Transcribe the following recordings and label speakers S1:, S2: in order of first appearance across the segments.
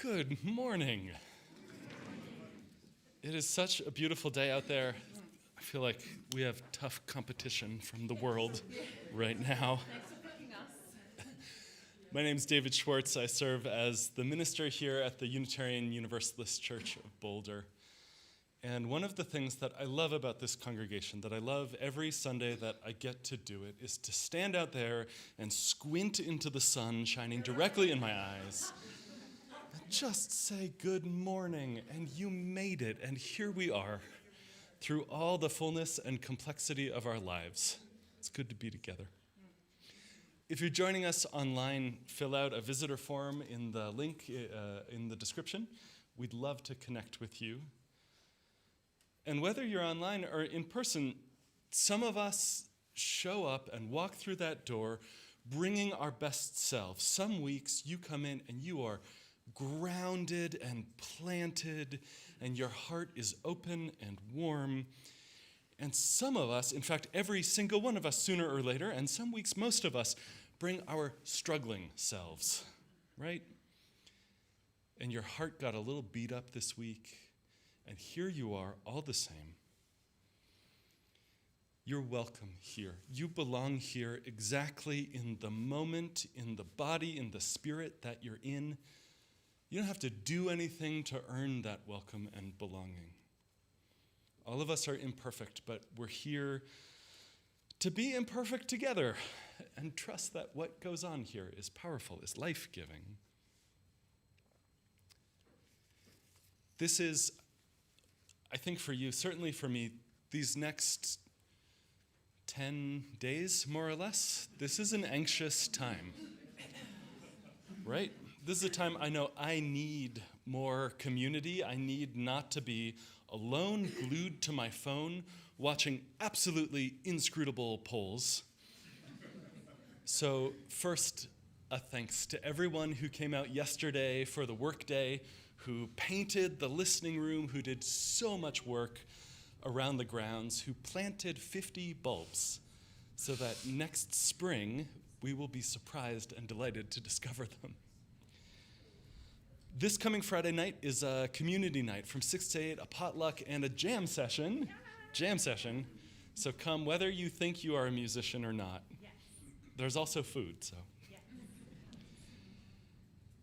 S1: Good morning. It is such a beautiful day out there. I feel like we have tough competition from the world right now.
S2: Thanks for picking us.
S1: My name is David Schwartz. I serve as the minister here at the Unitarian Universalist Church of Boulder. And one of the things that I love about this congregation, that I love every Sunday that I get to do it, is to stand out there and squint into the sun shining directly in my eyes. Just say good morning, and you made it, and here we are, through all the fullness and complexity of our lives. It's good to be together. If you're joining us online, fill out a visitor form in the link in the description. We'd love to connect with you. And whether you're online or in person, some of us show up and walk through that door bringing our best selves. Some weeks you come in and you are grounded and planted, and your heart is open and warm. And some of us, in fact, every single one of us sooner or later, and some weeks most of us, bring our struggling selves, right? And your heart got a little beat up this week, and here you are all the same. You're welcome here. You belong here exactly in the moment, in the body, in the spirit that you're in. You don't have to do anything to earn that welcome and belonging. All of us are imperfect, but we're here to be imperfect together and trust that what goes on here is powerful, is life-giving. This is, I think for you, certainly for me, these next 10 days, more or less, this is an anxious time, right? This is a time I know I need more community. I need not to be alone, glued to my phone, watching absolutely inscrutable polls. So first, a thanks to everyone who came out yesterday for the workday, who painted the listening room, who did so much work around the grounds, who planted 50 bulbs so that next spring we will be surprised and delighted to discover them. This coming Friday night is a community night from 6 to 8, a potluck and a jam session. So come whether you think you are a musician or not. Yes. There's also food, so. Yes.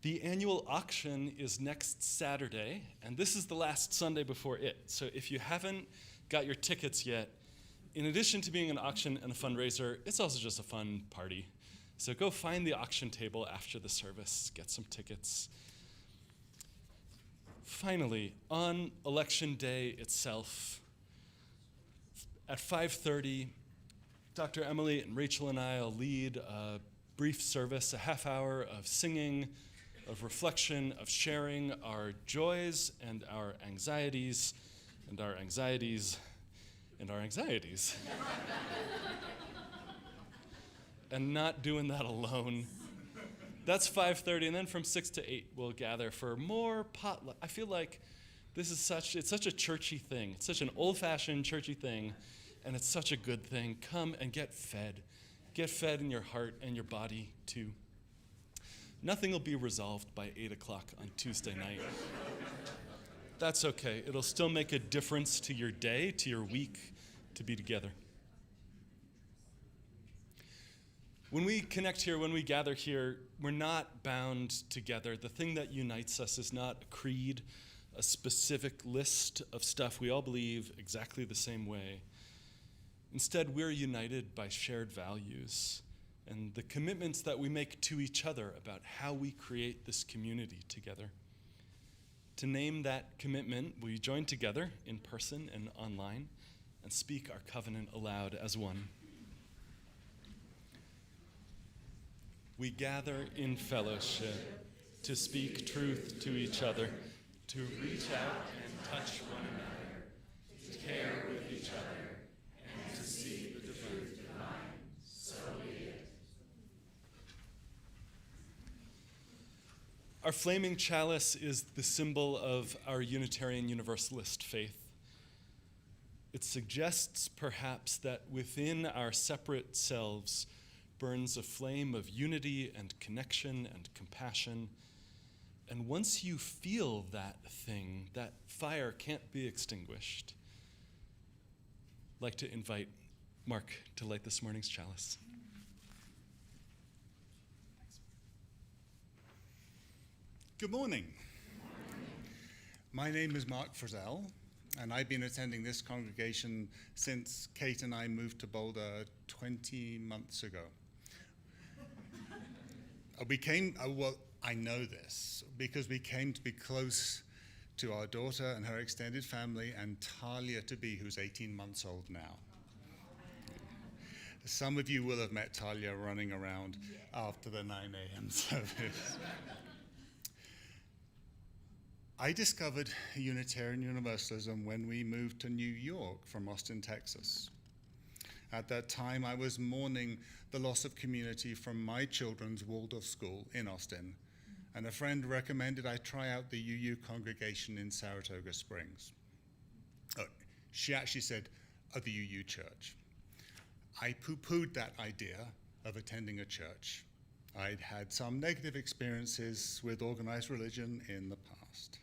S1: The annual auction is next Saturday, and this is the last Sunday before it. So if you haven't got your tickets yet, in addition to being an auction and a fundraiser, it's also just a fun party. So go find the auction table after the service, get some tickets. Finally, on election day itself, at 5:30, Dr. Emily and Rachel and I will lead a brief service, a half hour of singing, of reflection, of sharing our joys and our anxieties, and our anxieties, and our anxieties. And not doing that alone. That's 5:30, and then from 6 to 8, we'll gather for more potluck. I feel like this is it's such a churchy thing. It's such an old-fashioned churchy thing, and it's such a good thing. Come and get fed. Get fed in your heart and your body, too. Nothing will be resolved by 8 o'clock on Tuesday night. That's okay. It'll still make a difference to your day, to your week, to be together. When we connect here, when we gather here, we're not bound together. The thing that unites us is not a creed, a specific list of stuff we all believe exactly the same way. Instead, we're united by shared values and the commitments that we make to each other about how we create this community together. To name that commitment, we join together in person and online and speak our covenant aloud as one. We gather in fellowship to speak truth to each other, to reach out and touch one another, to care with each other, and to see the truth divine. So be it. Our flaming chalice is the symbol of our Unitarian Universalist faith. It suggests perhaps that within our separate selves burns a flame of unity and connection and compassion, And once you feel that thing, that fire can't be extinguished. I'd like to invite Mark to light this morning's chalice.
S2: Good morning. My name is Mark Frizzell, and I've been attending this congregation since Kate and I moved to Boulder 20 months ago. I know this because we came to be close to our daughter and her extended family and Talia to be, who's 18 months old now. Some of you will have met Talia running around after the 9 a.m. service. I discovered Unitarian Universalism when we moved to New York from Austin, Texas. At that time, I was mourning the loss of community from my children's Waldorf school in Austin, and a friend recommended I try out the UU congregation in Saratoga Springs. She actually said, the UU church. I poo-pooed that idea of attending a church. I'd had some negative experiences with organized religion in the past.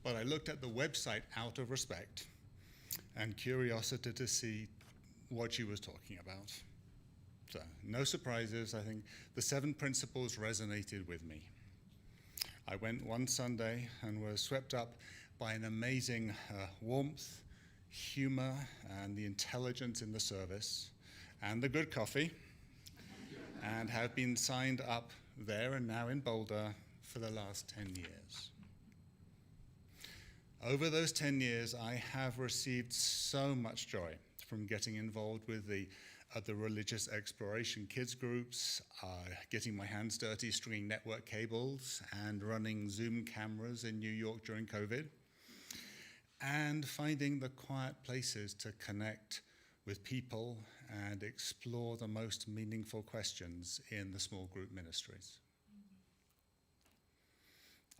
S2: But I looked at the website out of respect and curiosity to see what she was talking about. So, no surprises. I think the 7 principles resonated with me. I went one Sunday and was swept up by an amazing warmth, humor, and the intelligence in the service, and the good coffee, and have been signed up there and now in Boulder for the last 10 years. Over those 10 years, I have received so much joy from getting involved with the religious exploration kids groups, getting my hands dirty stringing network cables and running Zoom cameras in New York during COVID, and finding the quiet places to connect with people and explore the most meaningful questions in the small group ministries.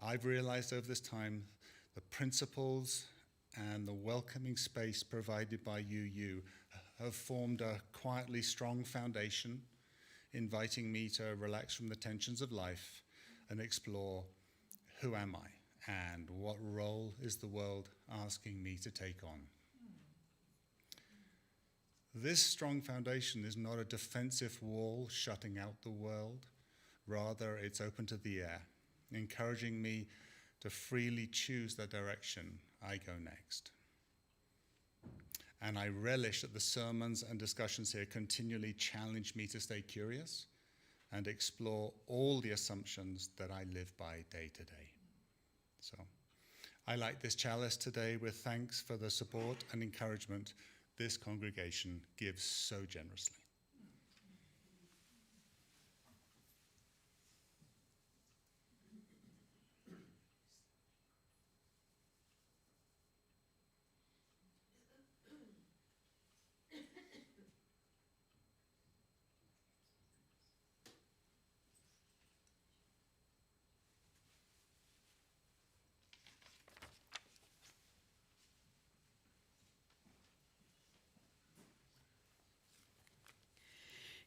S2: I've realized over this time the principles and the welcoming space provided by UU have formed a quietly strong foundation, inviting me to relax from the tensions of life and explore who am I and what role is the world asking me to take on. This strong foundation is not a defensive wall shutting out the world. Rather, it's open to the air, encouraging me to freely choose the direction I go next. And I relish that the sermons and discussions here continually challenge me to stay curious and explore all the assumptions that I live by day to day. So I light this chalice today with thanks for the support and encouragement this congregation gives so generously.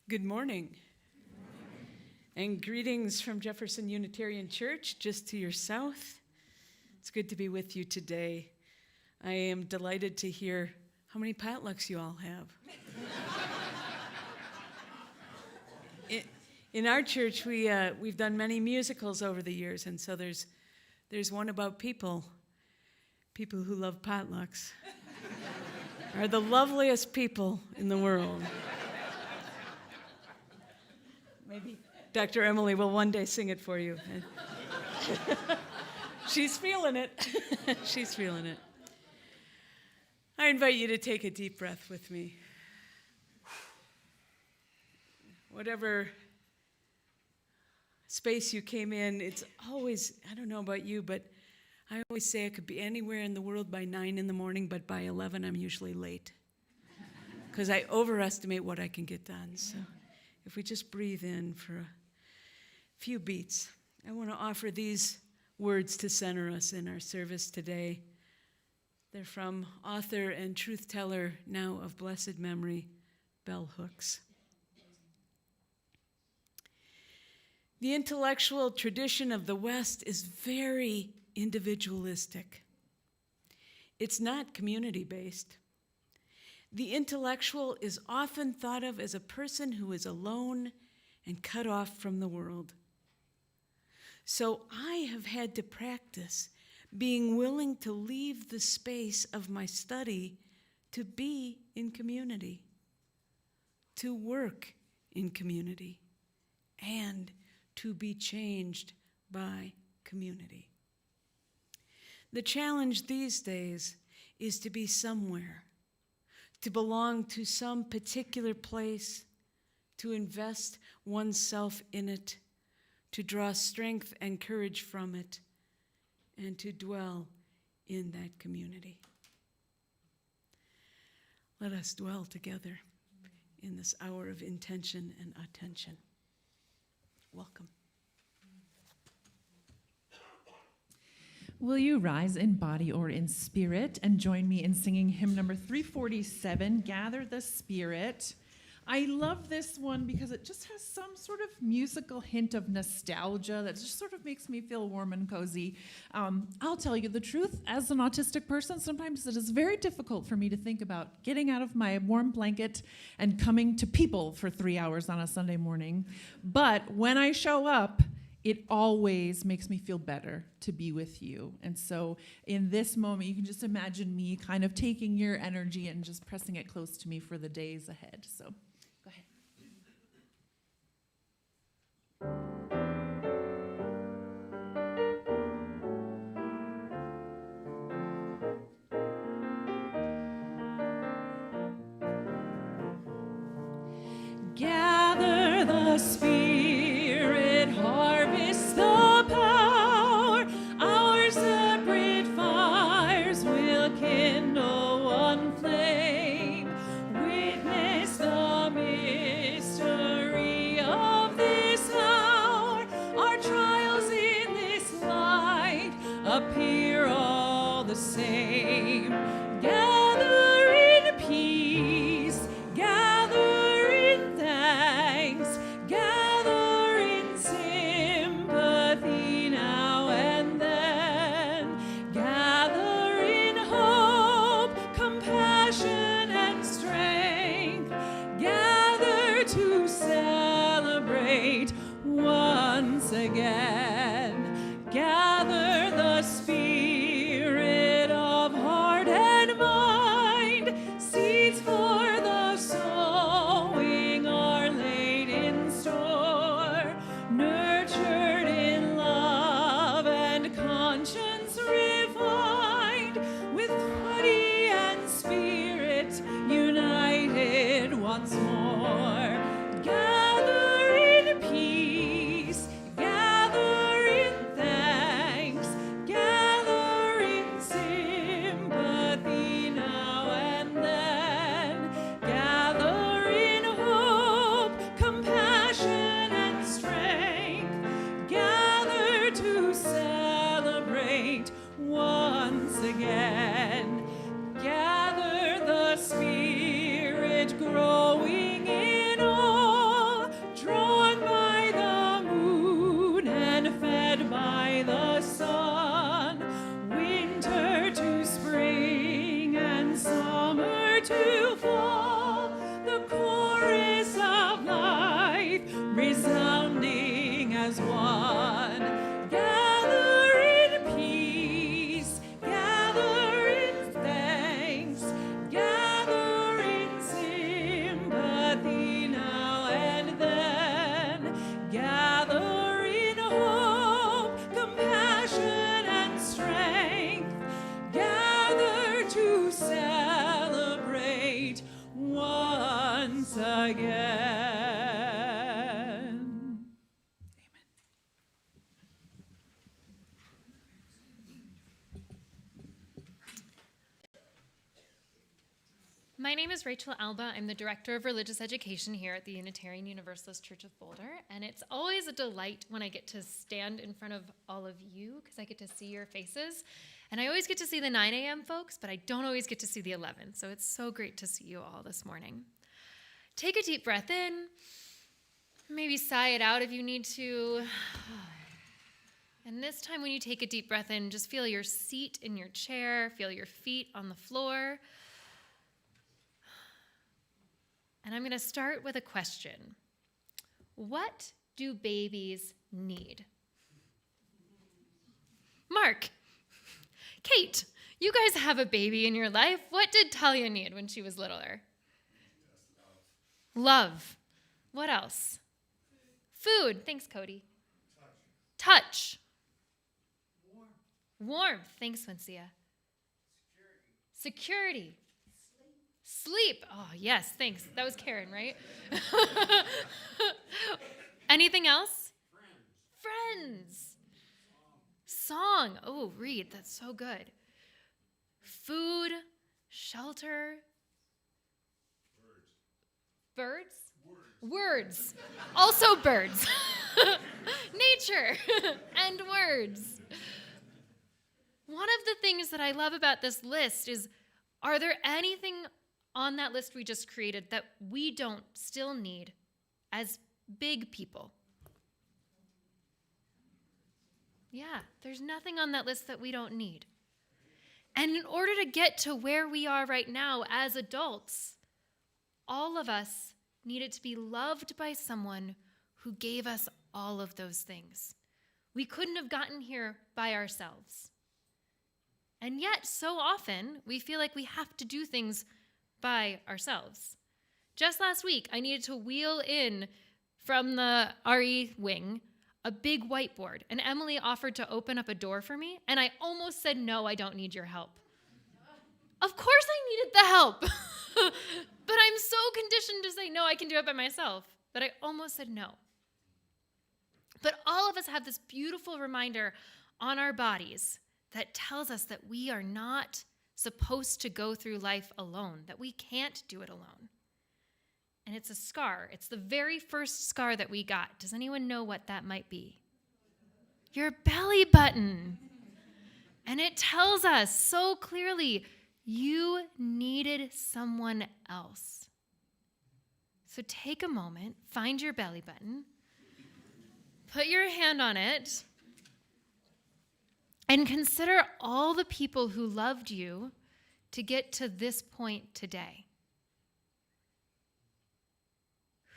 S3: Good morning. And greetings from Jefferson Unitarian Church, just to your south. It's good to be with you today. I am delighted to hear how many potlucks you all have. In our church, we've done many musicals over the years, and so there's one about people who love potlucks are the loveliest people in the world. Maybe Dr. Emily will one day sing it for you. She's feeling it. She's feeling it. I invite you to take a deep breath with me. Whatever space you came in, it's always, I don't know about you, but I always say I could be anywhere in the world by 9 in the morning, but by 11 I'm usually late. Because I overestimate what I can get done. So if we just breathe in for a few beats, I want to offer these words to center us in our service today. They're from author and truth teller, now of blessed memory, Bell Hooks. The intellectual tradition of the West is very individualistic. It's not community-based. The intellectual is often thought of as a person who is alone and cut off from the world. So I have had to practice being willing to leave the space of my study to be in community, to work in community, and to be changed by community. The challenge these days is to be somewhere, to belong to some particular place, to invest oneself in it, to draw strength and courage from it, and to dwell in that community. Let us dwell together in this hour of intention and attention. Welcome.
S4: Will you rise in body or in spirit and join me in singing hymn number 347, Gather the Spirit? I love this one because it just has some sort of musical hint of nostalgia that just sort of makes me feel warm and cozy. I'll tell you the truth, as an autistic person, sometimes it is very difficult for me to think about getting out of my warm blanket and coming to people for 3 hours on a Sunday morning. But when I show up, it always makes me feel better to be with you. And so in this moment, you can just imagine me kind of taking your energy and just pressing it close to me for the days ahead. So go ahead. Gather the Spirit, harvest the power, our separate fires will kindle one flame. Witness the mystery of this hour, our trials in this light appear all the same. Gather in peace, gather in thanks, gather in sympathy now and then, gather in hope, compassion and strength, gather to celebrate once again. Gather the Spirit of heart and mind, seeds for the sowing are laid in store, nurtured in love and conscience refined, with body and spirit united once more. Gather in peace, gather in thanks, gather in sympathy now and then, gather in hope, compassion and strength, gather to celebrate once again. Gather the Spirit growing in all, drawn by the moon and fed by the sun, winter to spring and summer to fall, the chorus of life resounding as one. Gather in peace, gather in thanks, gather in sympathy now and then, gather in hope, compassion and strength, gather to celebrate once again.
S5: My name is Rachel Alba. I'm the Director of Religious Education here at the Unitarian Universalist Church of Boulder, and it's always a delight when I get to stand in front of all of you because I get to see your faces. And I always get to see the 9 a.m. folks, but I don't always get to see the 11, so it's so great to see you all this morning. Take a deep breath in Maybe sigh it out if you need to. And this time when you take a deep breath in, just feel your seat in your chair, feel your feet on the floor. And I'm going to start with a question. What do babies need? Mark, Kate, you guys have a baby in your life. What did Talia need when she was littler? Love. What else? Food. Thanks, Cody. Touch. Warmth. Thanks, Wincia. Security. Sleep. Oh, yes, thanks. That was Karen, right? Anything else? Friends. Song. Oh, read. That's so good. Food. Shelter. Birds? Words. Also birds. Nature. And words. One of the things that I love about this list is, are there anything on that list we just created that we don't still need as big people? Yeah, there's nothing on that list that we don't need. And in order to get to where we are right now as adults, all of us needed to be loved by someone who gave us all of those things. We couldn't have gotten here by ourselves. And yet, so often, we feel like we have to do things by ourselves. Just last week, I needed to wheel in from the RE wing a big whiteboard, and Emily offered to open up a door for me, and I almost said, no, I don't need your help. Of course I needed the help, but I'm so conditioned to say, no, I can do it by myself, that I almost said no. But all of us have this beautiful reminder on our bodies that tells us that we are not supposed to go through life alone, that we can't do it alone. And it's a scar. It's the very first scar that we got. Does anyone know what that might be? Your belly button. And it tells us so clearly, you needed someone else. So take a moment, find your belly button, put your hand on it, and consider all the people who loved you to get to this point today.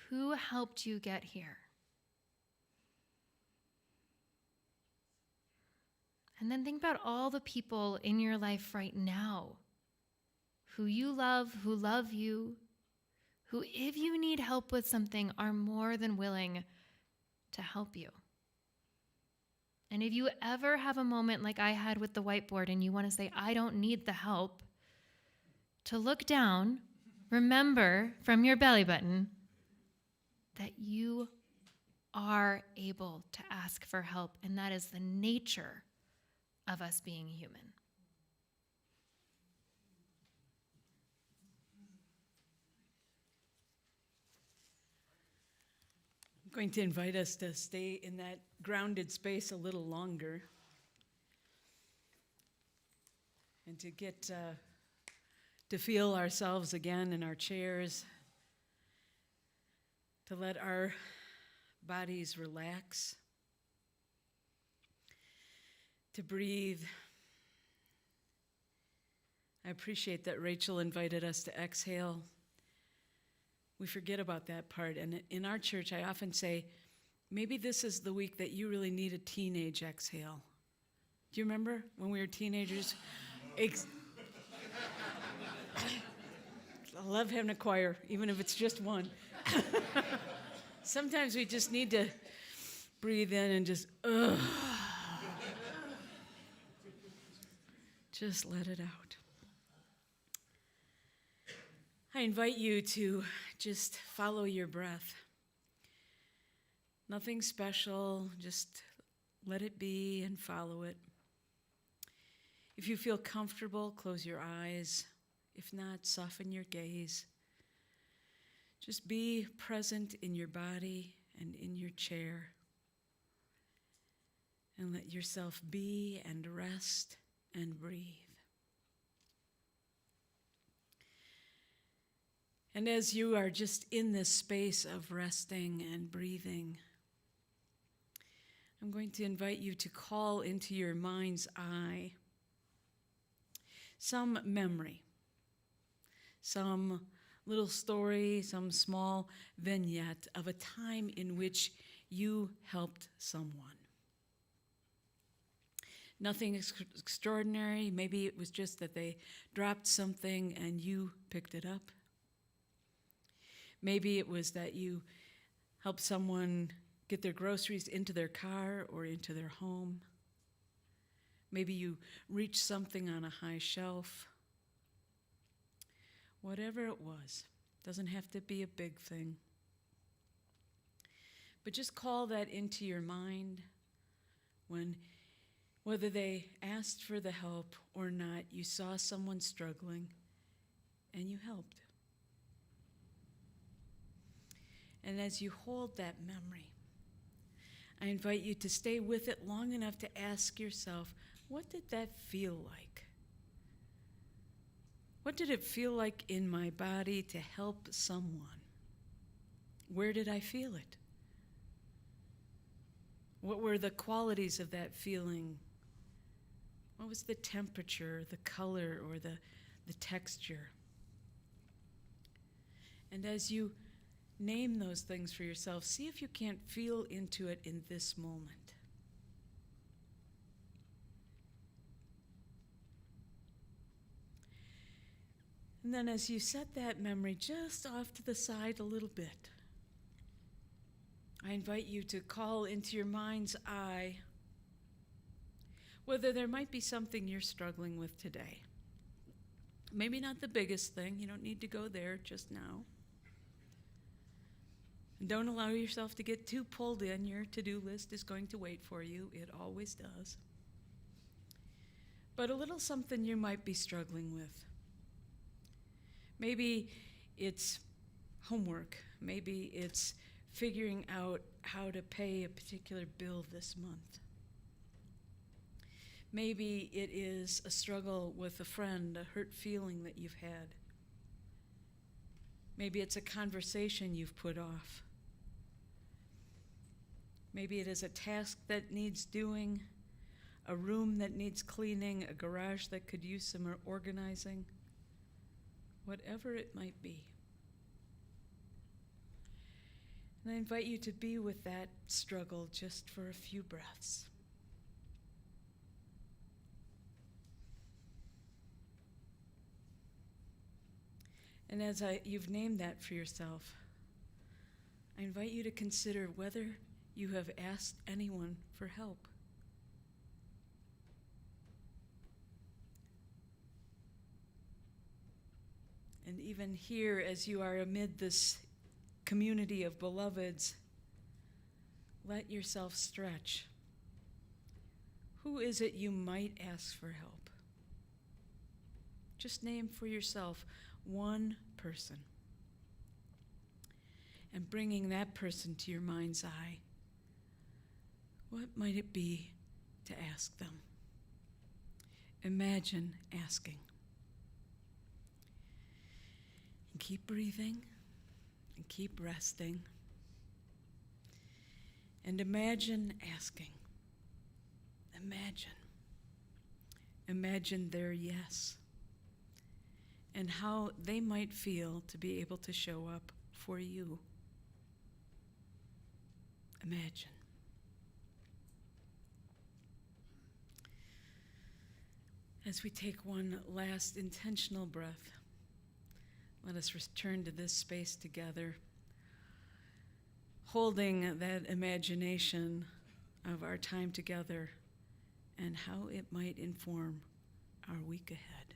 S5: Who helped you get here? And then think about all the people in your life right now who you love, who love you, who, if you need help with something, are more than willing to help you. And if you ever have a moment like I had with the whiteboard and you want to say, I don't need the help, to look down, remember from your belly button that you are able to ask for help, and that is the nature of us being human.
S3: I'm going to invite us to stay in that grounded space a little longer and to get to feel ourselves again in our chairs, to let our bodies relax, to breathe. I appreciate that Rachel invited us to exhale. We forget about that part. And in our church, I often say, maybe this is the week that you really need a teenage exhale. Do you remember when we were teenagers? I love having a choir, even if it's just one. Sometimes we just need to breathe in and just let it out. I invite you to just follow your breath. Nothing special, just let it be and follow it. If you feel comfortable, close your eyes. If not, soften your gaze. Just be present in your body and in your chair. And let yourself be and rest and breathe. And as you are just in this space of resting and breathing, I'm going to invite you to call into your mind's eye some memory, some little story, some small vignette of a time in which you helped someone. Nothing extraordinary. Maybe it was just that they dropped something and you picked it up. Maybe it was that you helped someone get their groceries into their car or into their home. Maybe you reached something on a high shelf. Whatever it was, doesn't have to be a big thing. But just call that into your mind when, whether they asked for the help or not, you saw someone struggling and you helped. And as you hold that memory, I invite you to stay with it long enough to ask yourself, what did that feel like? What did it feel like in my body to help someone? Where did I feel it? What were the qualities of that feeling? What was the temperature, the color, or the texture? And as you name those things for yourself, see if you can't feel into it in this moment. And then as you set that memory just off to the side a little bit, I invite you to call into your mind's eye whether there might be something you're struggling with today. Maybe not the biggest thing. You don't need to go there just now. And don't allow yourself to get too pulled in. Your to-do list is going to wait for you. It always does. But a little something you might be struggling with. Maybe it's homework. Maybe it's figuring out how to pay a particular bill this month. Maybe it is a struggle with a friend, a hurt feeling that you've had. Maybe it's a conversation you've put off. Maybe it is a task that needs doing, a room that needs cleaning, a garage that could use some organizing. Whatever it might be. And I invite you to be with that struggle just for a few breaths. And as you've named that for yourself, I invite you to consider whether you have asked anyone for help. And even here, as you are amid this community of beloveds, let yourself stretch. Who is it you might ask for help? Just name for yourself one person. And bringing that person to your mind's eye, what might it be to ask them? Imagine asking. And keep breathing and keep resting. And imagine asking. Imagine. Imagine their yes. And how they might feel to be able to show up for you. Imagine. As we take one last intentional breath, let us return to this space together, holding that imagination of our time together and how it might inform our week ahead.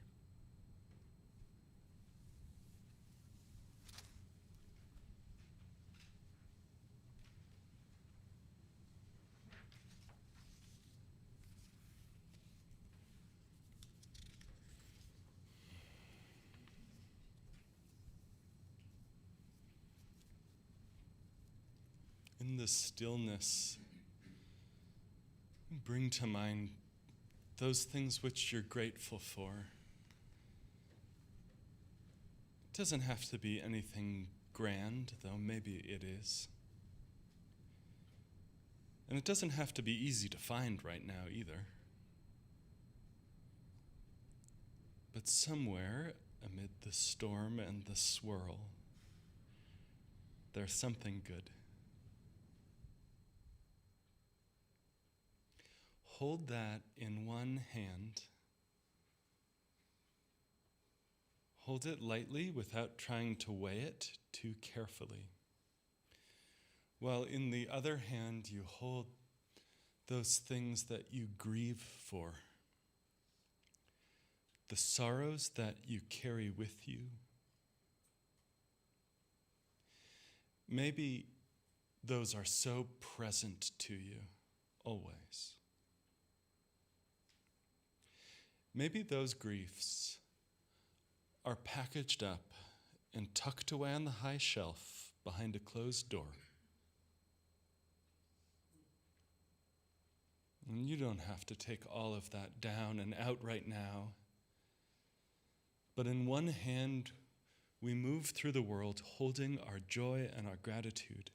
S1: In the stillness, bring to mind those things which you're grateful for. doesn't have to be anything grand, though maybe it is. And it doesn't have to be easy to find right now either. But somewhere amid the storm and the swirl, there's something good. Hold that in one hand. Hold it lightly without trying to weigh it too carefully. While in the other hand, you hold those things that you grieve for, the sorrows that you carry with you. Maybe those are so present to you always. Maybe those griefs are packaged up and tucked away on the high shelf behind a closed door. And you don't have to take all of that down and out right now. But in one hand, we move through the world holding our joy and our gratitude.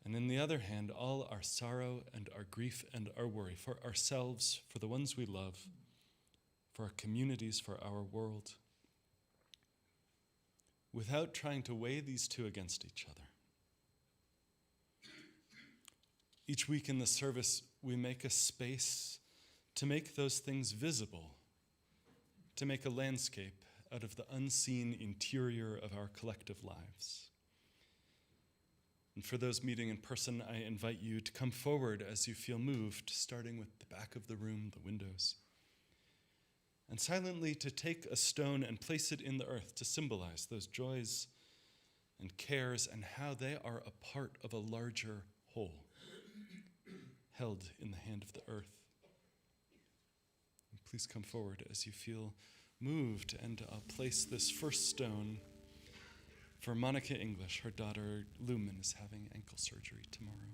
S1: And in the other hand, all our sorrow and our grief and our worry for ourselves, for the ones we love, for our communities, for our world, without trying to weigh these two against each other. Each week in the service, we make a space to make those things visible, to make a landscape out of the unseen interior of our collective lives. And for those meeting in person, I invite you to come forward as you feel moved, starting with the back of the room, the windows, and silently to take a stone and place it in the earth to symbolize those joys and cares and how they are a part of a larger whole, held in the hand of the earth. And please come forward as you feel moved, and I'll place this first stone for Monica English. Her daughter Lumen is having ankle surgery tomorrow.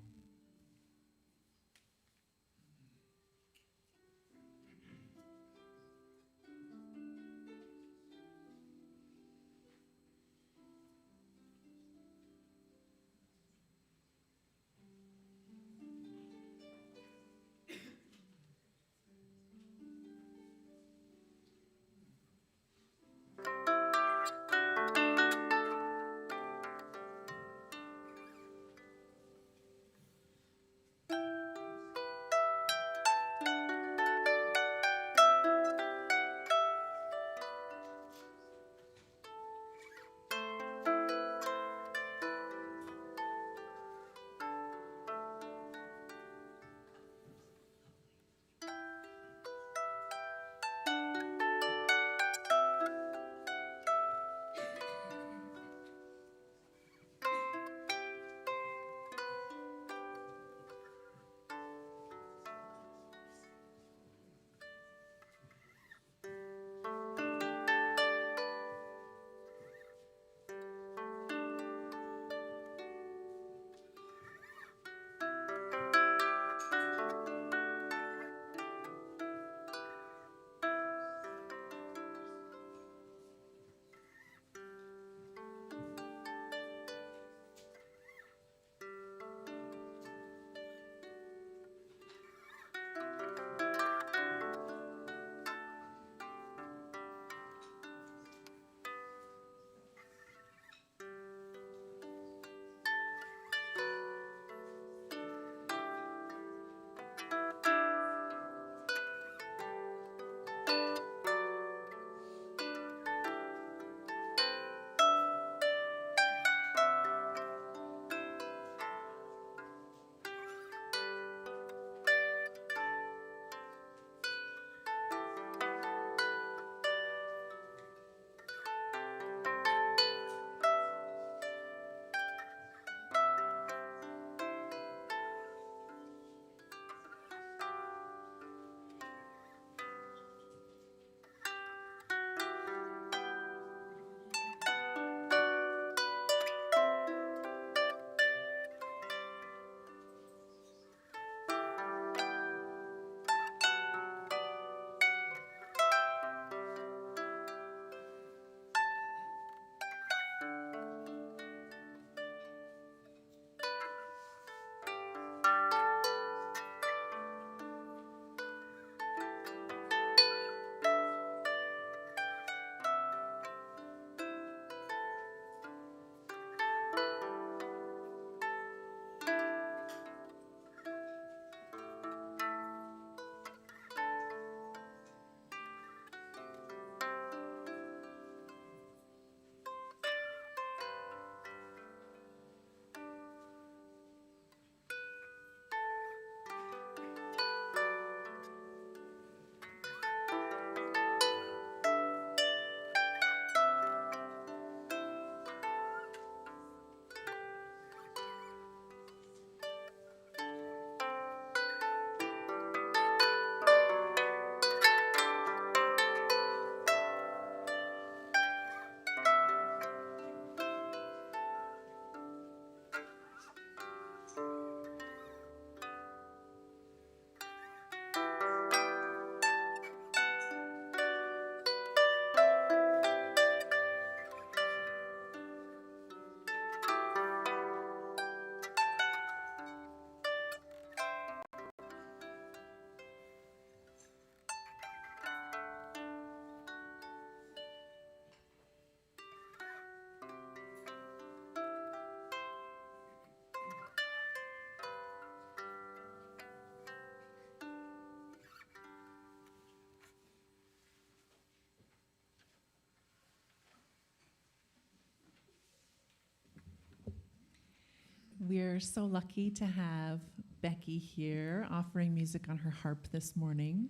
S4: We're so lucky to have Becky here offering music on her harp this morning.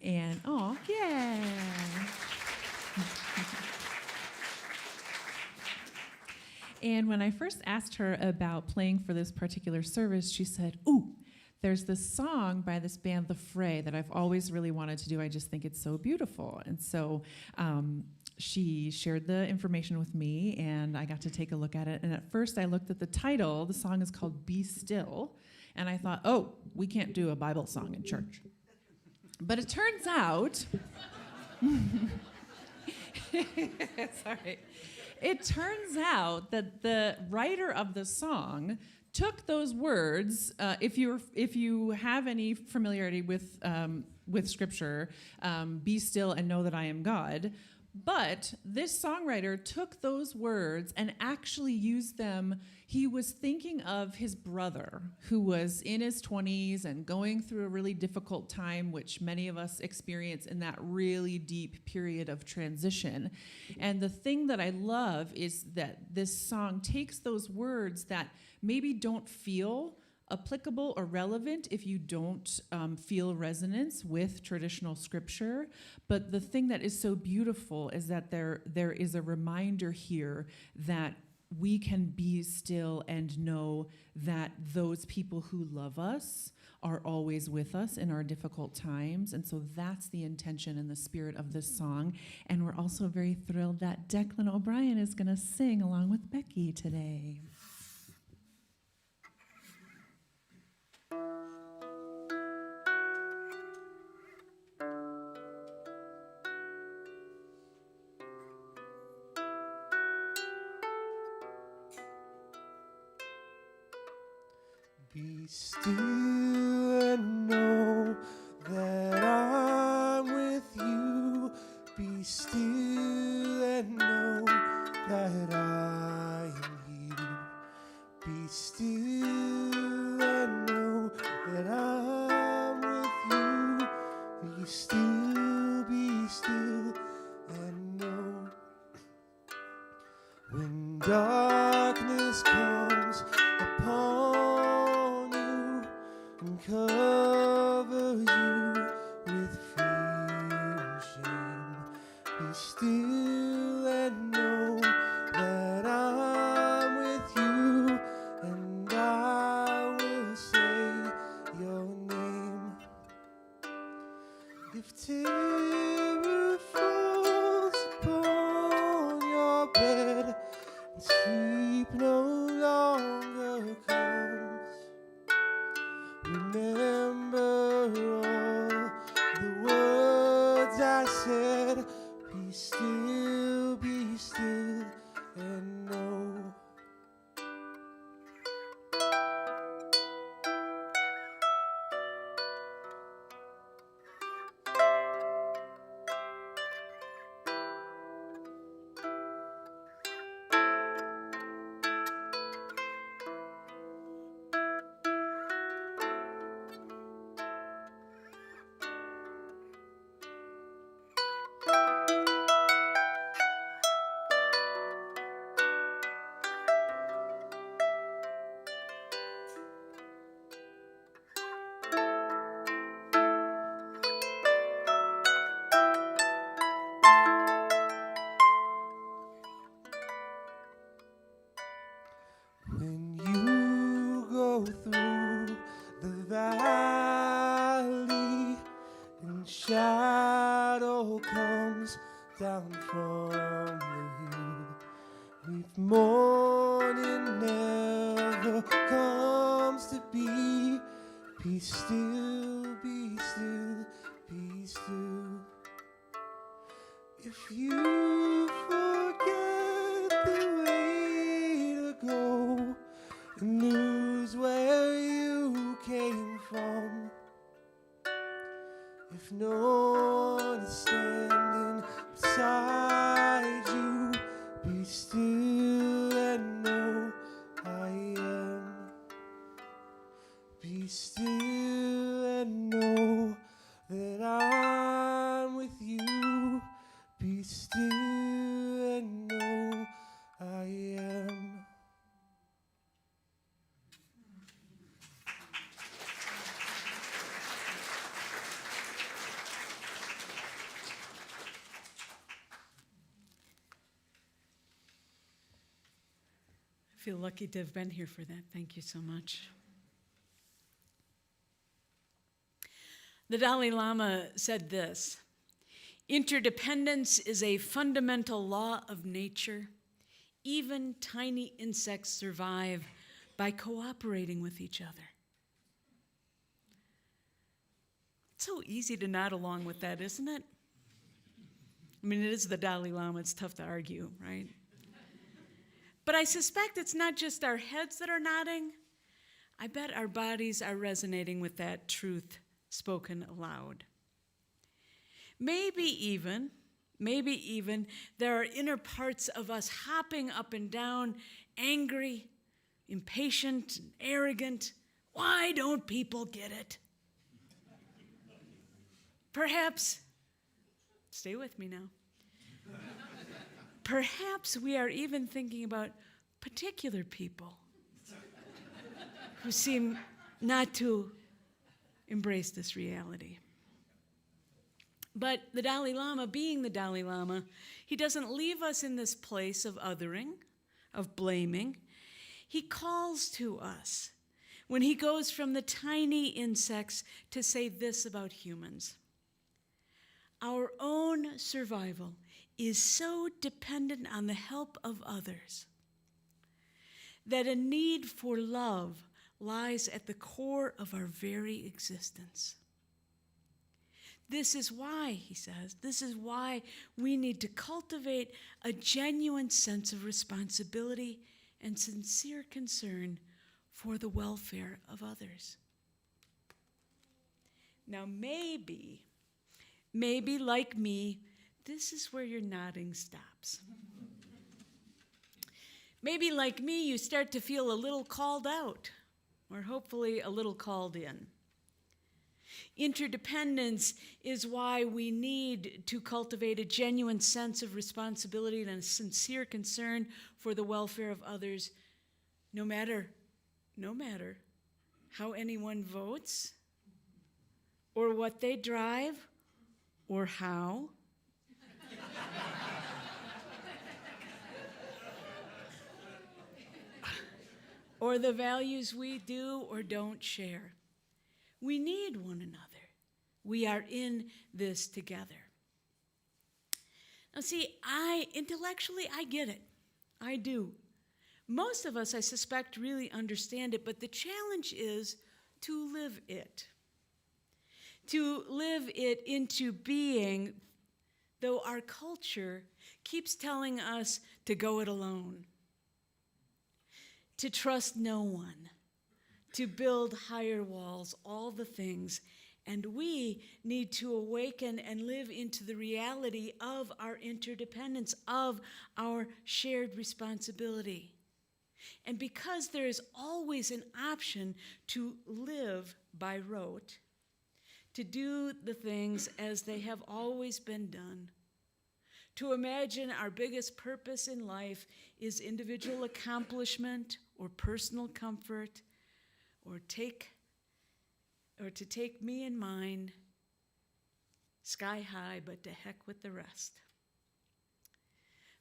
S4: And, oh, yeah. And when I first asked her about playing for this particular service, she said, ooh, there's this song by this band, The Fray, that I've always really wanted to do. I just think it's so beautiful. And so she shared the information with me, and I got to take a look at it. And at first I looked at the title. The song is called Be Still. And I thought, oh, we can't do a Bible song in church. But it turns out, sorry. It turns out that the writer of the song took those words. If you have any familiarity with Scripture, be still and know that I am God. But this songwriter took those words and actually used them. He was thinking of his brother who was in his 20s and going through a really difficult time, which many of us experience in that really deep period of transition. And the thing that I love is that this song takes those words that maybe don't feel applicable or relevant if you don't feel resonance with traditional scripture. But the thing that is so beautiful is that there is a reminder here that we can be still and know that those people who love us are always with us in our difficult times. And so that's the intention and the spirit of this song. And we're also very thrilled that Declan O'Brien is going to sing along with Becky today.
S6: Be still and know that I'm with you. Be still and know that I am here. Be still and know that I'm with you. Be still and know. When darkness comes upon you and covers you with fear and shame, be still and know that I'm with you, and I will say your name. If terror falls upon your bed and sleep no longer comes, remember all the words I said. Be still and know. When you go through the valley and shadow comes down from the hill, if morning never comes to be, be still, be still, be still. If you forget the way to go and lose where you came from, if no one is standing beside you, be still and know I am. Be still and know that I'm with you. Be still and know I am.
S3: feel lucky to have been here for that. Thank you so much. The Dalai Lama said this: interdependence is a fundamental law of nature. Even tiny insects survive by cooperating with each other. It's so easy to nod along with that, isn't it? I mean, it is the Dalai Lama. It's tough to argue, right? But I suspect it's not just our heads that are nodding. I bet our bodies are resonating with that truth spoken aloud. Maybe even, there are inner parts of us hopping up and down, angry, impatient, and arrogant. Why don't people get it? Perhaps, stay with me now. Perhaps we are even thinking about particular people who seem not to embrace this reality. But the Dalai Lama, being the Dalai Lama, he doesn't leave us in this place of othering, of blaming. He calls to us when he goes from the tiny insects to say this about humans: our own survival is so dependent on the help of others that a need for love lies at the core of our very existence. This is why, he says, this is why we need to cultivate a genuine sense of responsibility and sincere concern for the welfare of others. Now, maybe like me, this is where your nodding stops. Maybe like me, you start to feel a little called out, or hopefully a little called in. Interdependence is why we need to cultivate a genuine sense of responsibility and a sincere concern for the welfare of others, no matter how anyone votes, or what they drive, or how. Or the values we do or don't share. We need one another. We are in this together. Now see, intellectually, I get it. I do. Most of us, I suspect, really understand it, but the challenge is to live it. To live it into being, though our culture keeps telling us to go it alone, to trust no one, to build higher walls, all the things. And we need to awaken and live into the reality of our interdependence, of our shared responsibility. And because there is always an option to live by rote, to do the things as they have always been done, to imagine our biggest purpose in life is individual accomplishment or personal comfort, or to take me and mine sky high, but to heck with the rest.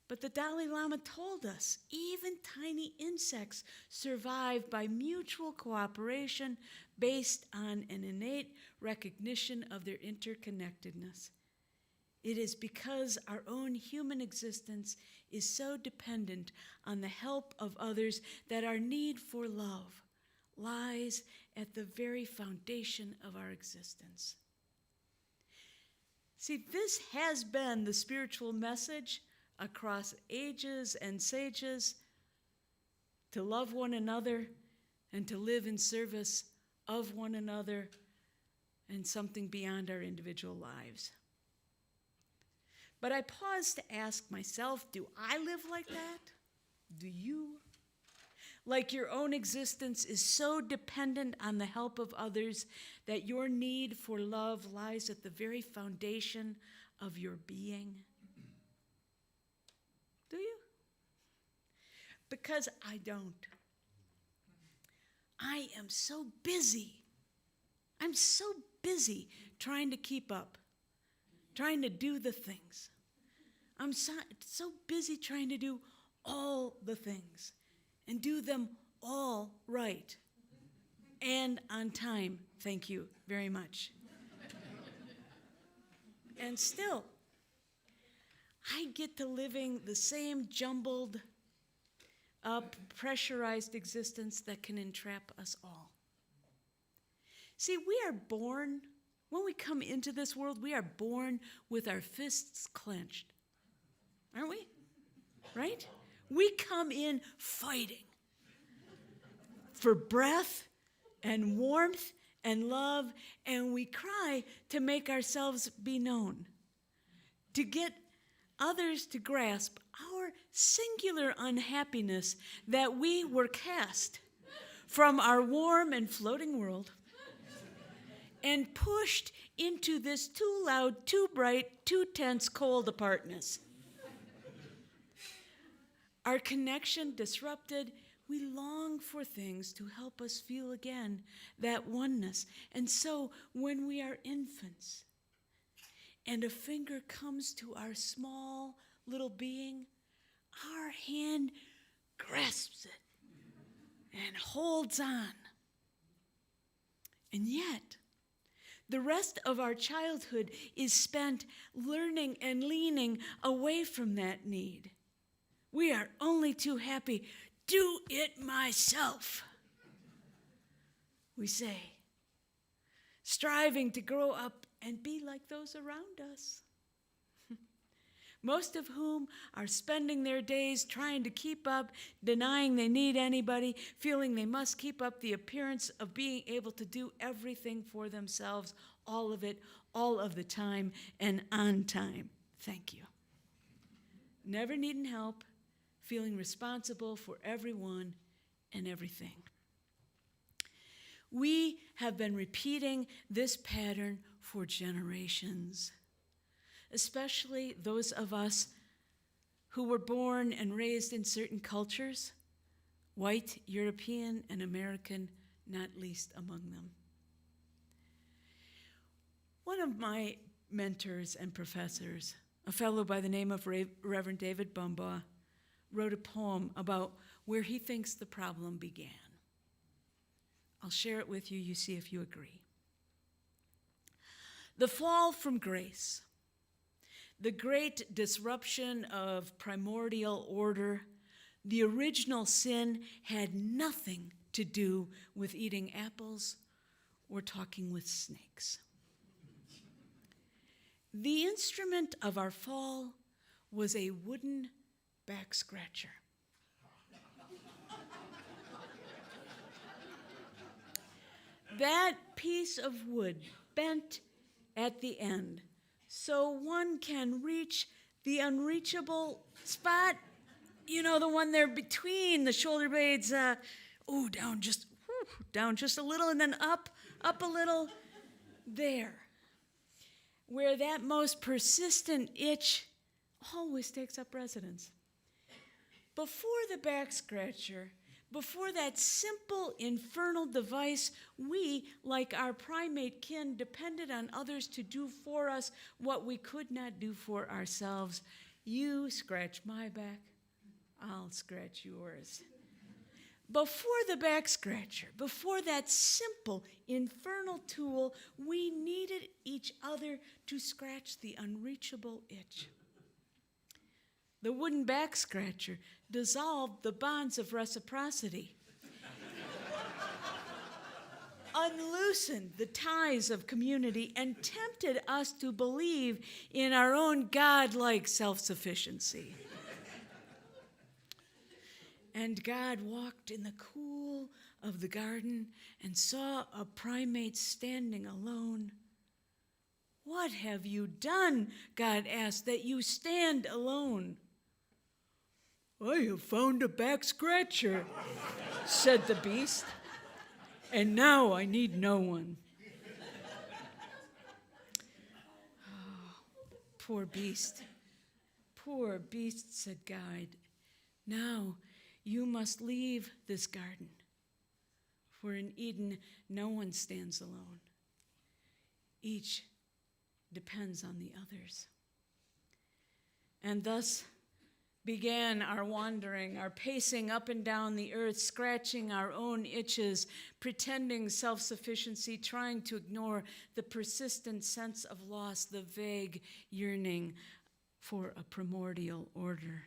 S3: But the Dalai Lama told us even tiny insects survive by mutual cooperation based on an innate recognition of their interconnectedness. It is because our own human existence is so dependent on the help of others that our need for love lies at the very foundation of our existence. See, this has been the spiritual message across ages and sages, to love one another and to live in service of one another and something beyond our individual lives. But I pause to ask myself, do I live like that? Do you? Like your own existence is so dependent on the help of others that your need for love lies at the very foundation of your being? Do you? Because I don't. I am so busy. I'm so busy trying to keep up, trying to do the things. I'm so busy trying to do all the things. and do them all right and on time. Thank you very much. And still, I get to living the same jumbled up, pressurized existence that can entrap us all. See, we are born, when we come into this world, we are born with our fists clenched. Aren't we? Right? We come in fighting for breath and warmth and love, and we cry to make ourselves be known, to get others to grasp our singular unhappiness that we were cast from our warm and floating world and pushed into this too loud, too bright, too tense, cold apartness. Our connection disrupted, we long for things to help us feel again that oneness. And so when we are infants and a finger comes to our small little being, our hand grasps it and holds on. And yet, the rest of our childhood is spent learning and leaning away from that need. We are only too happy, do it myself, we say, striving to grow up and be like those around us, most of whom are spending their days trying to keep up, denying they need anybody, feeling they must keep up the appearance of being able to do everything for themselves, all of it, all of the time, and on time. Thank you. Never needing help, feeling responsible for everyone and everything. We have been repeating this pattern for generations, especially those of us who were born and raised in certain cultures, white, European, and American, not least among them. One of my mentors and professors, a fellow by the name of Reverend David Bumbaugh, wrote a poem about where he thinks the problem began. I'll share it with you, you see if you agree. The fall from grace, the great disruption of primordial order, the original sin had nothing to do with eating apples or talking with snakes. The instrument of our fall was a wooden back scratcher. That piece of wood bent at the end so one can reach the unreachable spot, you know, the one there between the shoulder blades, down just a little and then up a little, there, where that most persistent itch always takes up residence. Before the back scratcher, before that simple infernal device, we, like our primate kin, depended on others to do for us what we could not do for ourselves. You scratch my back, I'll scratch yours. Before the back scratcher, before that simple infernal tool, we needed each other to scratch the unreachable itch. The wooden back scratcher dissolved the bonds of reciprocity, unloosened the ties of community, and tempted us to believe in our own God-like self-sufficiency. And God walked in the cool of the garden and saw a primate standing alone. "What have you done?" God asked, "that you stand alone?" "I have found a back scratcher," said the beast, "and now I need no one." Oh, poor beast, said God. "Now you must leave this garden, for in Eden no one stands alone. Each depends on the others. And thus began our wandering, our pacing up and down the earth, scratching our own itches, pretending self-sufficiency, trying to ignore the persistent sense of loss, the vague yearning for a primordial order,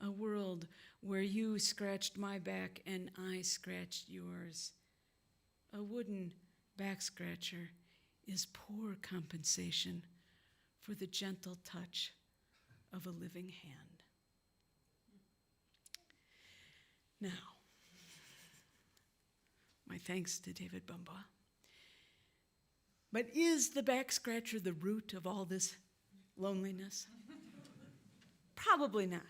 S3: a world where you scratched my back and I scratched yours. A wooden back scratcher is poor compensation for the gentle touch of a living hand. Now, my thanks to David Bumbaugh. But is the back scratcher the root of all this loneliness? Probably not.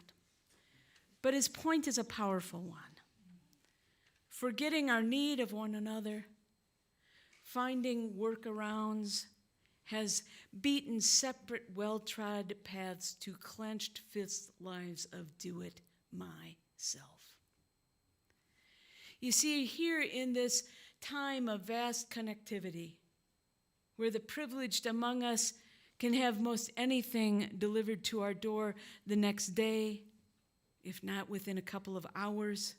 S3: But his point is a powerful one. Forgetting our need of one another, finding workarounds, has beaten separate, well-trod paths to clenched fist lives of do-it myself. You see, here in this time of vast connectivity, where the privileged among us can have most anything delivered to our door the next day, if not within a couple of hours,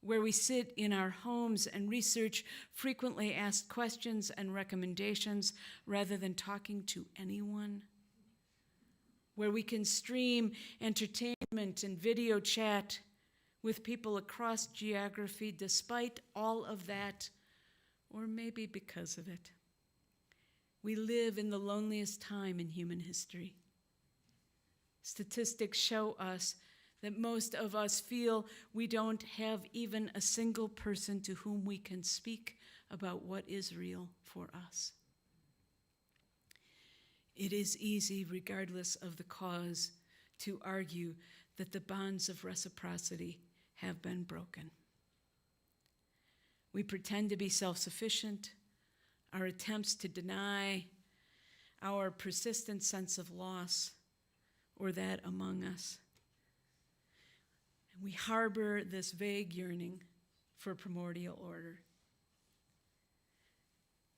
S3: where we sit in our homes and research frequently asked questions and recommendations rather than talking to anyone, where we can stream entertainment and video chat with people across geography despite all of that, or maybe because of it. We live in the loneliest time in human history. Statistics show us that most of us feel we don't have even a single person to whom we can speak about what is real for us. It is easy, regardless of the cause, to argue that the bonds of reciprocity have been broken. We pretend to be self-sufficient. Our attempts to deny our persistent sense of loss or that among us. And we harbor this vague yearning for primordial order.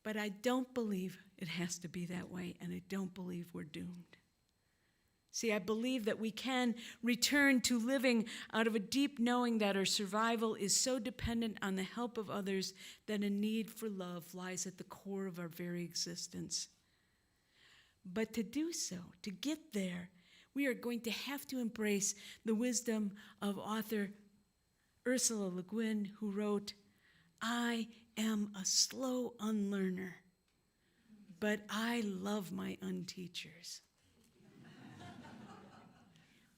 S3: But I don't believe it has to be that way, and I don't believe we're doomed. See, I believe that we can return to living out of a deep knowing that our survival is so dependent on the help of others that a need for love lies at the core of our very existence. But to do so, to get there, we are going to have to embrace the wisdom of author Ursula Le Guin, who wrote, "I am a slow unlearner, but I love my unteachers."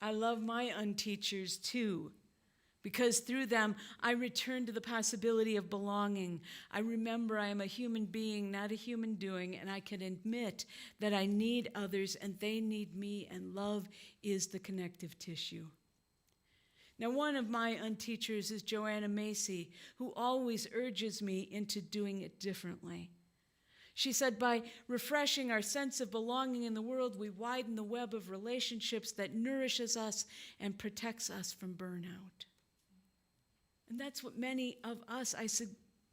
S3: I love my unteachers too, because through them I return to the possibility of belonging. I remember I am a human being, not a human doing, and I can admit that I need others and they need me, and love is the connective tissue. Now, one of my unteachers is Joanna Macy, who always urges me into doing it differently. She said, by refreshing our sense of belonging in the world, we widen the web of relationships that nourishes us and protects us from burnout. And that's what many of us, I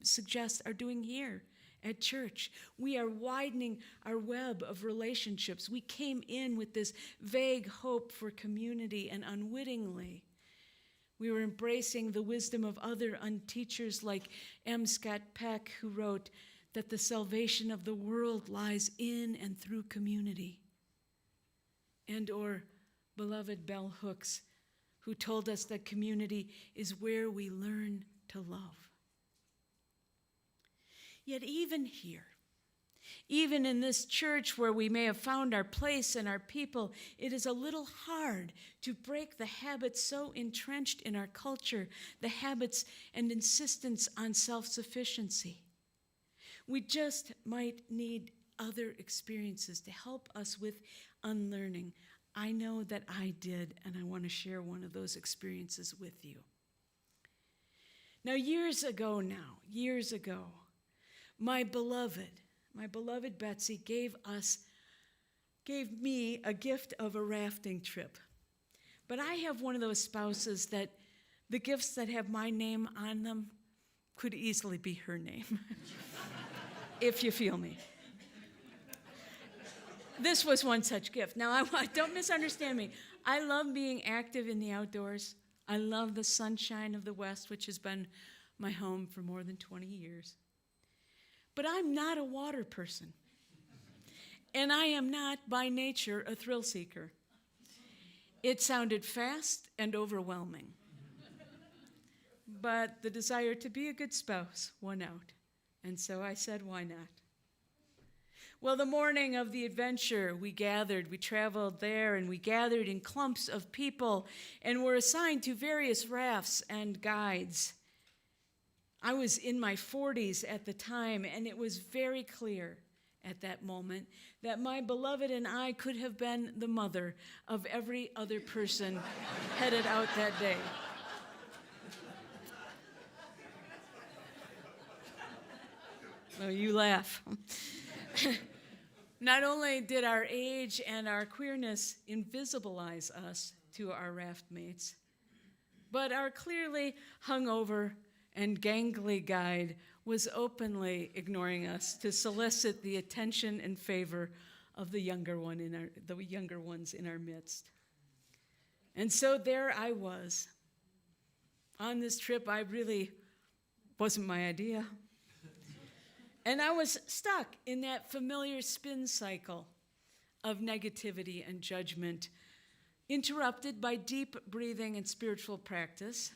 S3: suggest, are doing here at church. We are widening our web of relationships. We came in with this vague hope for community, and unwittingly, we were embracing the wisdom of other unteachers like M. Scott Peck, who wrote that the salvation of the world lies in and through community. And or beloved Bell Hooks, who told us that community is where we learn to love. Yet even here, even in this church where we may have found our place and our people, it is a little hard to break the habits so entrenched in our culture, the habits and insistence on self-sufficiency. We just might need other experiences to help us with unlearning. I know that I did, and I want to share one of those experiences with you. Now, years ago, my beloved Betsy gave me a gift of a rafting trip. But I have one of those spouses that the gifts that have my name on them could easily be her name, if you feel me. This was one such gift. Now, don't misunderstand me. I love being active in the outdoors. I love the sunshine of the West, which has been my home for more than 20 years. But I'm not a water person. And I am not, by nature, a thrill seeker. It sounded fast and overwhelming. But the desire to be a good spouse won out. And so I said, why not? Well, the morning of the adventure, we traveled there, and we gathered in clumps of people and were assigned to various rafts and guides. I was in my 40s at the time, and it was very clear at that moment that my beloved and I could have been the mother of every other person headed out that day. Oh, you laugh. Not only did our age and our queerness invisibilize us to our raft mates, but our clearly hungover and gangly guide was openly ignoring us to solicit the attention and favor of the younger ones in our midst. And so there I was. On this trip, I really wasn't my idea. And I was stuck in that familiar spin cycle of negativity and judgment, interrupted by deep breathing and spiritual practice,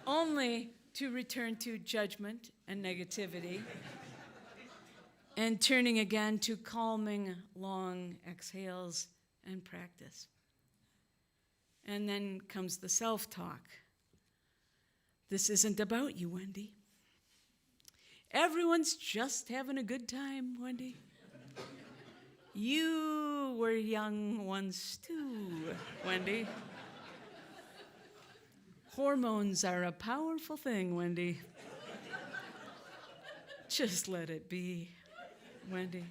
S3: only to return to judgment and negativity, and turning again to calming, long exhales and practice. And then comes the self-talk. This isn't about you, Wendy. Everyone's just having a good time, Wendy. You were young once too, Wendy. Hormones are a powerful thing, Wendy. Just let it be, Wendy.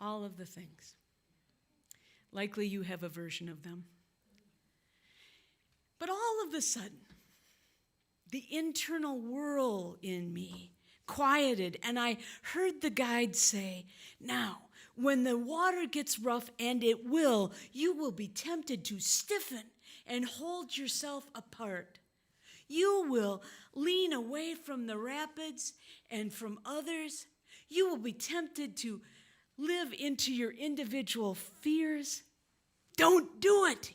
S3: All of the things. Likely you have a version of them. But all of a sudden, the internal whirl in me quieted, and I heard the guide say, now, when the water gets rough, and it will, you will be tempted to stiffen and hold yourself apart. You will lean away from the rapids and from others. You will be tempted to live into your individual fears. Don't do it.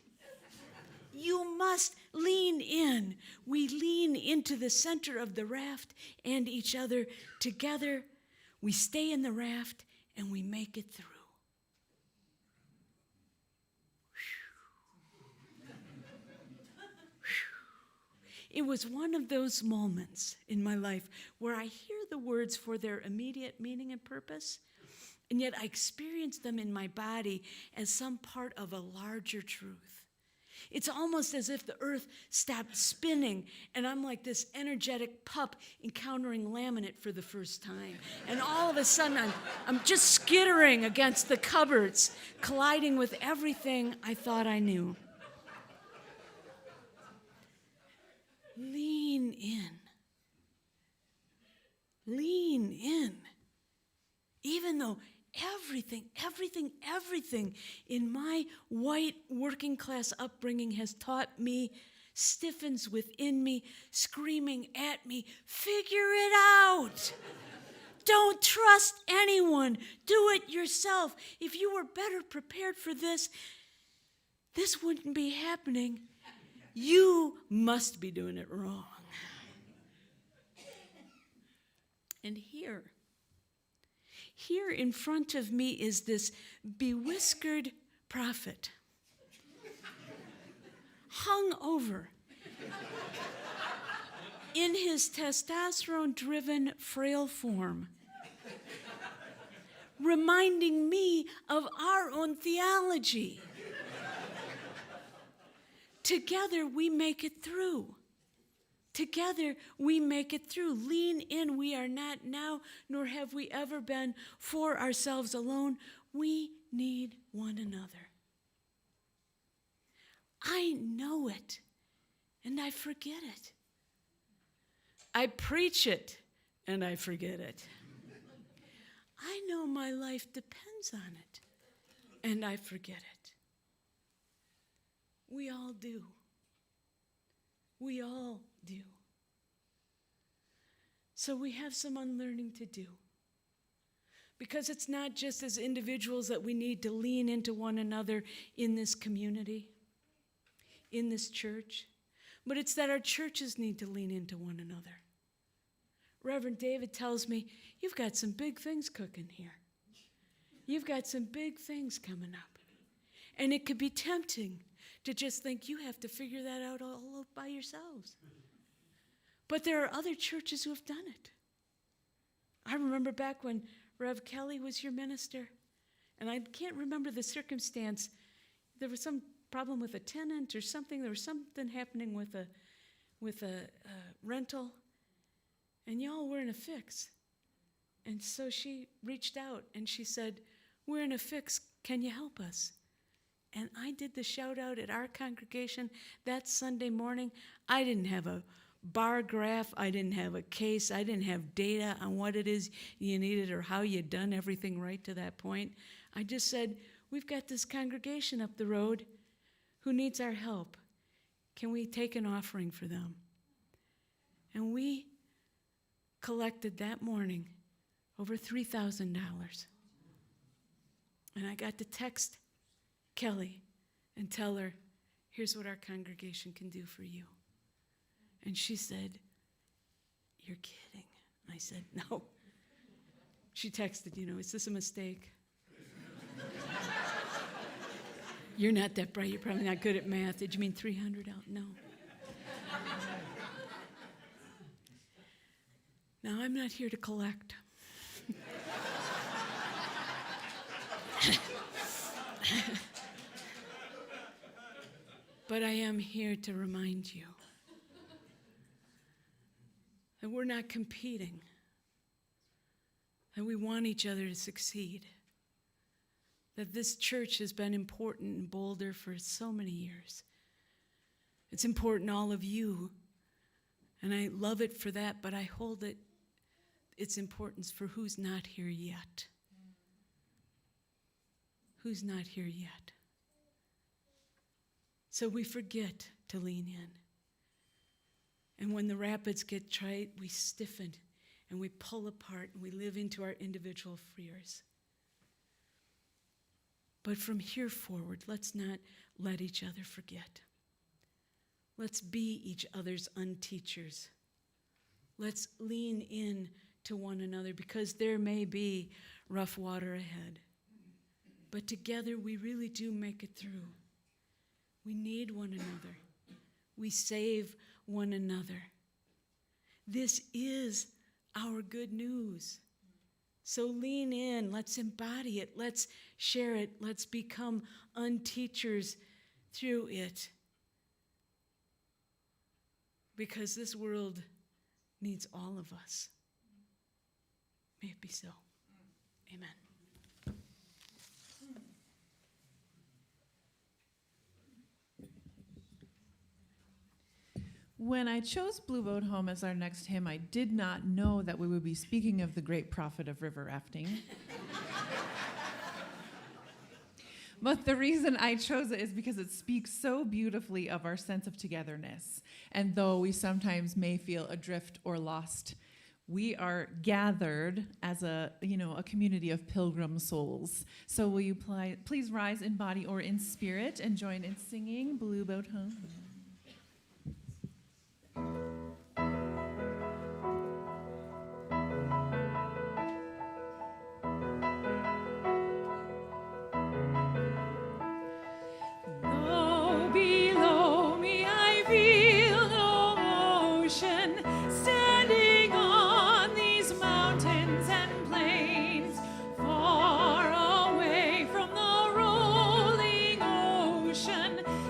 S3: You must lean in. We lean into the center of the raft and each other together. We stay in the raft and we make it through. It was one of those moments in my life where I hear the words for their immediate meaning and purpose, and yet I experience them in my body as some part of a larger truth. It's almost as if the earth stopped spinning, and I'm like this energetic pup encountering laminate for the first time. And all of a sudden, I'm just skittering against the cupboards, colliding with everything I thought I knew. Lean in. Lean in. Even though everything in my white working class upbringing has taught me, stiffens within me, screaming at me, figure it out. Don't trust anyone. Do it yourself. If you were better prepared for this, this wouldn't be happening. You must be doing it wrong. And here in front of me is this bewhiskered prophet, hung over in his testosterone-driven, frail form, reminding me of our own theology. Together we make it through. Together we make it through. Lean in. We are not now, nor have we ever been for ourselves alone. We need one another. I know it, and I forget it. I preach it, and I forget it. I know my life depends on it, and I forget it. We all do. We all do. So we have some unlearning to do. Because it's not just as individuals that we need to lean into one another in this community, in this church, but it's that our churches need to lean into one another. Reverend David tells me, you've got some big things cooking here. You've got some big things coming up. And it could be tempting to just think you have to figure that out all by yourselves. But there are other churches who have done it. I remember back when Rev Kelly was your minister, and I can't remember the circumstance. There was some problem with a tenant or something. There was something happening with a rental, and y'all were in a fix. And so she reached out and she said, "We're in a fix. Can you help us?" And I did the shout out at our congregation that Sunday morning. I didn't have a bar graph, I didn't have a case, I didn't have data on what it is you needed or how you'd done everything right to that point. I just said, we've got this congregation up the road who needs our help. Can we take an offering for them? And we collected that morning over $3,000. And I got to text Kelly and tell her, here's what our congregation can do for you. And she said, "You're kidding." I said, "No." She texted, "Is this a mistake?" You're not that bright. You're probably not good at math. Did you mean 300 out? No. Now, I'm not here to collect. But I am here to remind you that we're not competing, that we want each other to succeed, that this church has been important in Boulder for so many years. It's important to all of you, and I love it for that, but I hold its importance for who's not here yet. Who's not here yet. So we forget to lean in. And when the rapids get tight, we stiffen and we pull apart and we live into our individual fears. But from here forward, let's not let each other forget. Let's be each other's unteachers. Let's lean in to one another because there may be rough water ahead. But together we really do make it through. We need one another. We save one another. This is our good news. So lean in, let's embody it, let's share it, let's become unteachers through it. Because this world needs all of us. May it be so. Amen.
S4: When I chose Blue Boat Home as our next hymn, I did not know that we would be speaking of the great prophet of river rafting. But the reason I chose it is because it speaks so beautifully of our sense of togetherness. And though we sometimes may feel adrift or lost, we are gathered as a community of pilgrim souls. So will you please rise in body or in spirit and join in singing Blue Boat Home?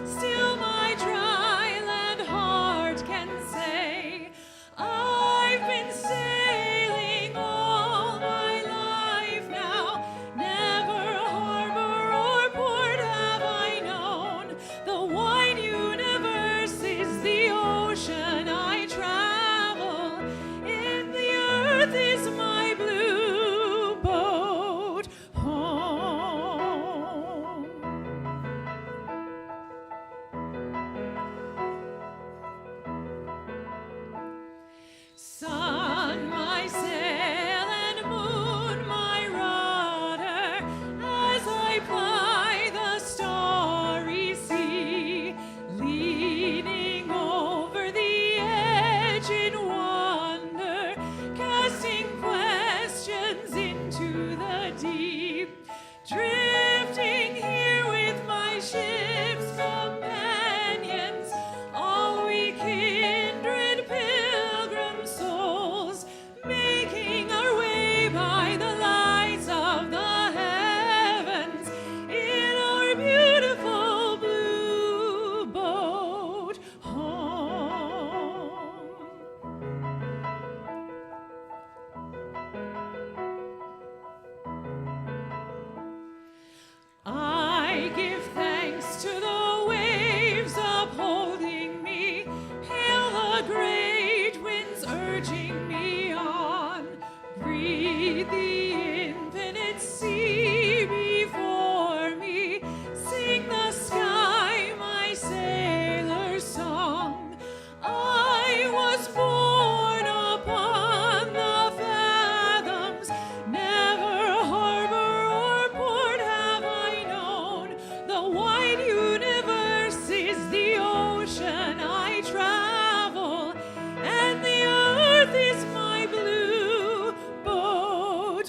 S7: Still my drive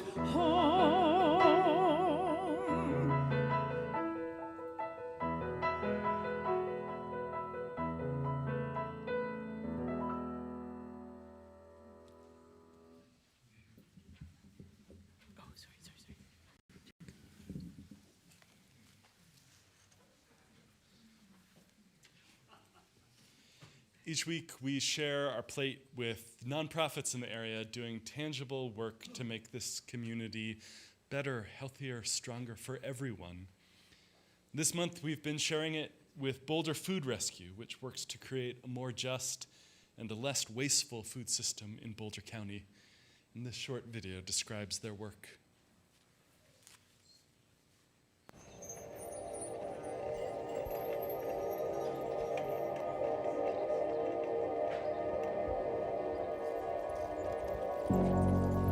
S4: at home.
S3: Oh, sorry.
S1: Each week, we share our plate with nonprofits in the area doing tangible work to make this community better, healthier, stronger for everyone. This month, we've been sharing it with Boulder Food Rescue, which works to create a more just and a less wasteful food system in Boulder County. And this short video describes their work.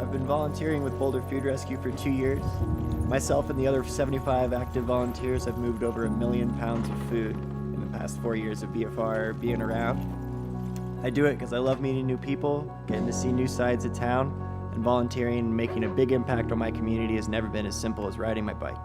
S7: I've been volunteering with Boulder Food Rescue for 2 years. Myself and the other 75 active volunteers have moved over 1 million pounds of food in the past 4 years of BFR being around. I do it because I love meeting new people, getting to see new sides of town, and volunteering and making a big impact on my community has never been as simple as riding my bike.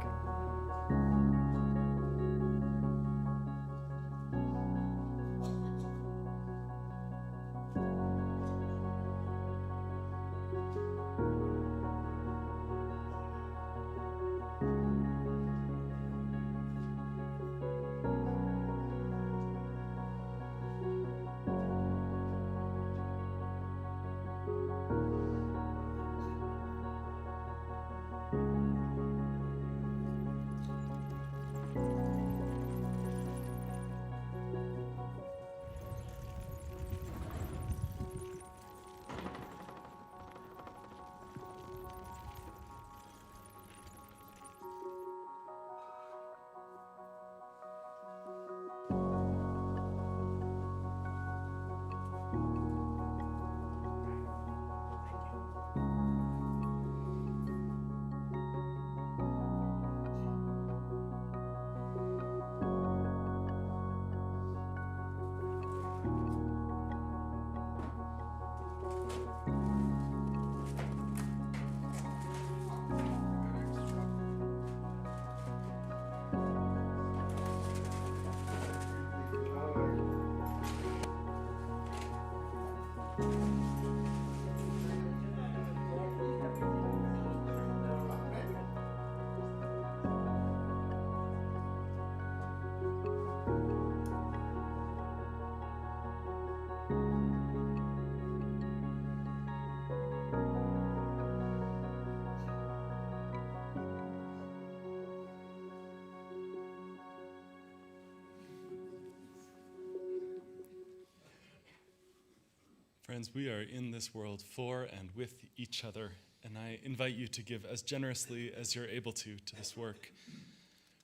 S1: Friends, we are in this world for and with each other, and I invite you to give as generously as you're able to this work.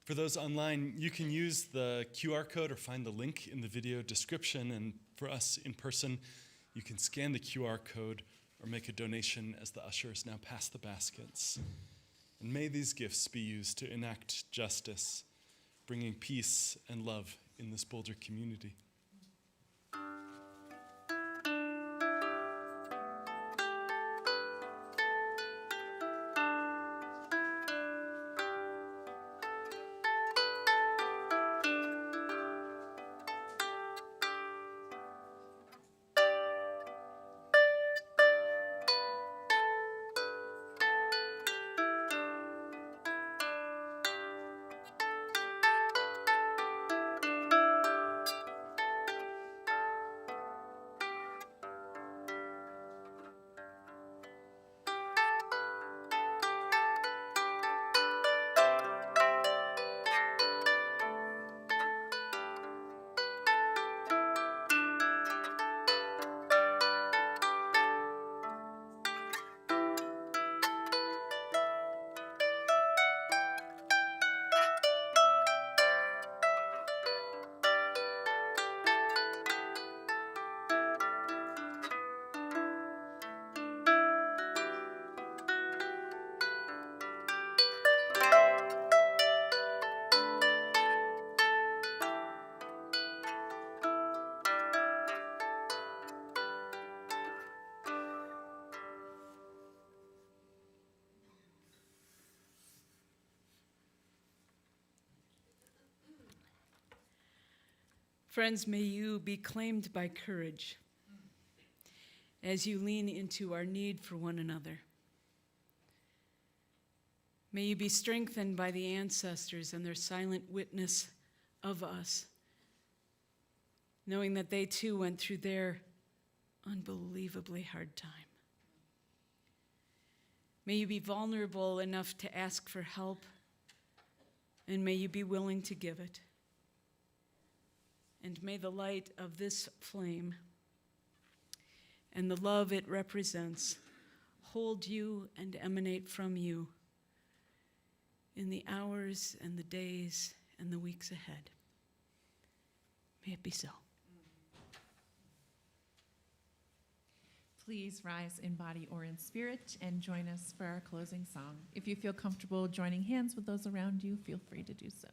S1: For those online, you can use the QR code or find the link in the video description, and for us in person, you can scan the QR code or make a donation as the ushers now pass the baskets. And may these gifts be used to enact justice, bringing peace and love in this Boulder community.
S3: Friends, may you be claimed by courage as you lean into our need for one another. May you be strengthened by the ancestors and their silent witness of us, knowing that they too went through their unbelievably hard time. May you be vulnerable enough to ask for help, and may you be willing to give it. And may the light of this flame and the love it represents hold you and emanate from you in the hours and the days and the weeks ahead. May it be so.
S4: Please rise in body or in spirit and join us for our closing song. If you feel comfortable joining hands with those around you, feel free to do so.